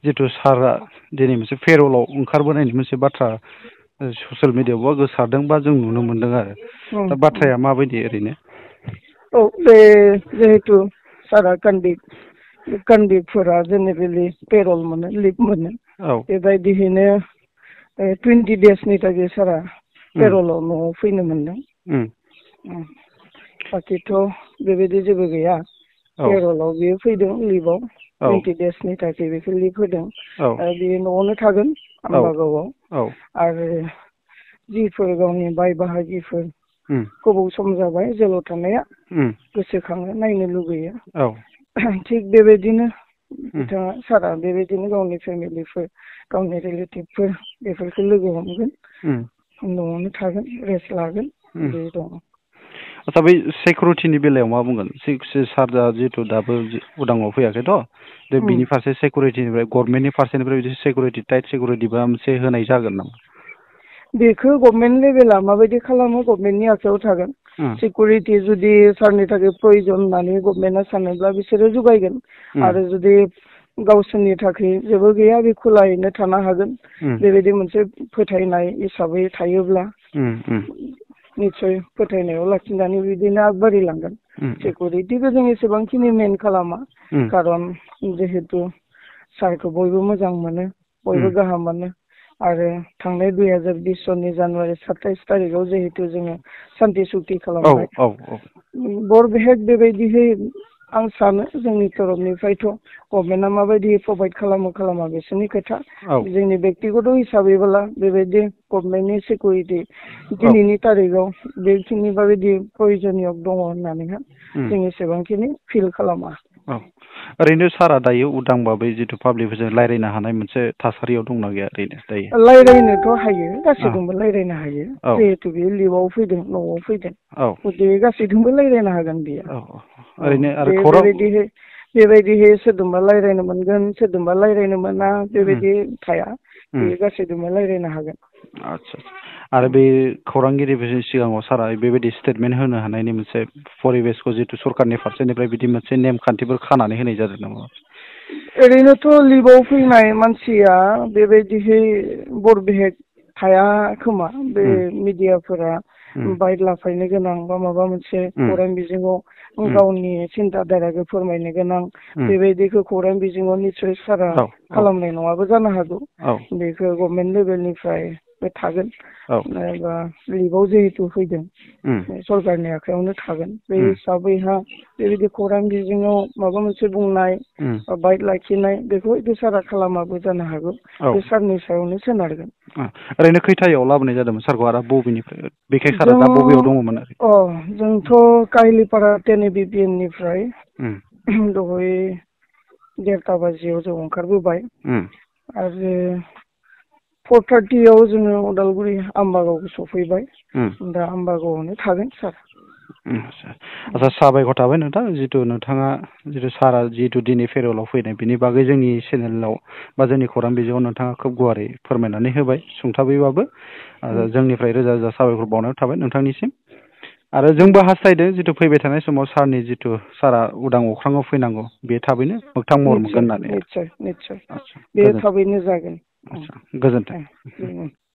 जिथु सारा दिनै मोनसे पेरलाव ओंखारबोनायनि मोनसे बाथ्रा ससियेल मिडियायावबो गोसारदों बा जों नुनो मोनदों आरो दा बाथ्राया माबायदि ओरैनो? औ बे जिहेतु सारा कन्डिक्टफोरा जेनेरेलि पेरल मोनो, लिभ मोनो, बेबायदियैनो 20 डेजनि थाखाय सारा पेरलाव न'आव फैनो मोनदों। बाखिथ' बेबायदि जेबो गैया। पेरलाव बियो फैदों लिभआव 20 डेजनि थाखाय बेखौ लिभ होदों। बियो न'आवनो थागोन आम्बागावआव। आरो जिफोर गावनि बाय बाहागिफोर गोबाव सम जाबाय जेलाव थानाया गोसोखाङो, नायनो लुगैयो। थिग बेबायदिनो बिथाङा सारा बेबायदिनो गावनि फेमिलिफोर, गावनि रिलेटिभफोर बेफोरखौ लोगो हमगोन, न'आवनो थागोन, रेस्ट लागोन, बे दङ। आच्चा, बै सिकिउरिटिनि बेलायाव मा बुंगोन? सारआ जिहेतु दाबो उदाङाव फैयाखैथ', दा बिनि फारसे सिकिउरिटिनिफ्राय गभर्नमेन्टनि फारसेनिफ्राय बिदि सिकिउरिटि, टाइट सिकिउरिटि बा मोनसे होनाय जागोन नामा? बेखौ गभर्नमेन्ट लेभेला माबायदि खालामो गभर्नमेन्टनि आखायाव थागोन। सिकिउरिटि जुदि सारनि थाखाय प्रयजन होननानै गभर्नमेन्टआ सानोब्ला बिसोरो जगायगोन। आरो जुदि गावसोरनि थाखाय जेबो गैया, बे खुलायैनो थानो हागोन, बेबायदि मोनसे फोथायनाय हिसाबै थायोब्ला निस्सय फोथायनायाव लाखिनानै बिदिनो आगबारिलांगोन। सिकिउरिटिखौ जों एसेबांखिनि मेन खालामा, खारन जिहेतु सारखौ बयबो मोजां मोनो, बयबो गाहाम मोनो। आरो थांनाय 2020 सननि जानुवारि 27 तारिखआव जिहेतु जोङो सान्ति सुक्ति खालामबाय, बर बेहेक बेबायदिहै आं सानो जोंनि तरफनिफ्रायथ' गभर्नमेन्टआ माबायदि प्रभाइड खालामो खालामा बिसोरनि खोथा। जोंनि बेक्तिगत हिसाबैब्ला बेबायदि गभर्नमेन्टनि सिकिउरिटि दिनैनि तारिखआव बेखिनि बायदि प्रयजनिय दङ होननानैहा जों एसेबांखिनि फिल खालामा। ओरैनो सारा दायो उदांबाबो जितु पाब्लिकफोरजों रायज्लायनो हानाय मोनसे थासारियाव दंना गैया ओरैनो दायो? रायज्लायनोथ' हायो, गासैजोंबो रायज्लायनो हायो, जिहेतु बेयो लिभआव फैदों, न'आव फैदों, गतिके गासैजोंबो रायज्लायनो हागोन बियो। ओरैनो आरो बेबायदिहै सोरजोंबा रायज्लायनो मोनगोन, सोरजोंबा रायज्लायनो मोना, बेबायदि थाया, बेयो गासैजोंबो रायज्लायनो हागोन। आच्चा, आरो बे खौरांगिरिफोरनि सिगाङाव सारा बेबायदि स्टेटमेन्ट होनो हानायनि मोनसे परिबेसखौ जितु सरकारनि फारसेनिफ्राय बिदि मोनसे नेमखान्थिफोर खानानै होनाय जादों नामा? ओरैनोथ' लिभआव फैनाय मानसिया बेबायदिहै बरबिहेक थाया खोमा, बे मिडियाफोरा बाइट लाफायनो गोनां बा माबा मोनसे खौरां बिजोङाव गावनि सिन्था धाराखौ फोरमायनो गोनां, बेबायदिखौ खौरां बिजोङाव निस्सय सारा खालामनाय नङाबो जानो हागौ। बेखौ गभर्नमेन्ट लेभेलनिफ्राय थागोन, बा लिभआव जिहेतु फैदों सरकारनि आखायावनो थागोन। बे हिसाबैहा बेबायदि खौरां बिजोङाव माबा मोनसे बुंनाय, बाइट लाखिनाय, बेखौ सारा खालामाबो जानो हागौ, बे सारनि सायावनो सोनारगोन। ओरैनो खैथायाव लाबोनाय जादोंमोन सारखौ आरो बबेनिफ्राय? बेखाय सारा दा बबेयाव दङमोन? जोंथ' काहिलिपारा 10 ABPN निफ्राय दहाय 1:30 बाजियाव जों ओंखारबोबाय, आरो 4:30 जोङो उदालगुरि आम्बागावआव सफैबाय। दा आम्बागावआवनो थागोन सार। आच्चा, साबायखर थाबाय नोंथां, जितु नोंथाङा सारा जितु दिनै फेरवेलाव फैनाय बिनि बागै जोंनि चेनेलाव बा जोंनि खौरां बिजोङाव नोंथाङा खोब गुवारै फोरमायनानै होबाय, सुंथाबैबाबो। जोंनिफ्राय रोजा रोजा साबायखर बावनाय थाबाय नोंथांनिसिम। आरो जोंबो हास्थायदों जितु फैबाय थानाय समाव सारनि जितु सारा उदां अख्राङाव फैनांगौ, बे थाबैनो मोगथां महर मोनगोन होननानै। निस्सय, बे थाबैनो जागोन। गोजोन्थों।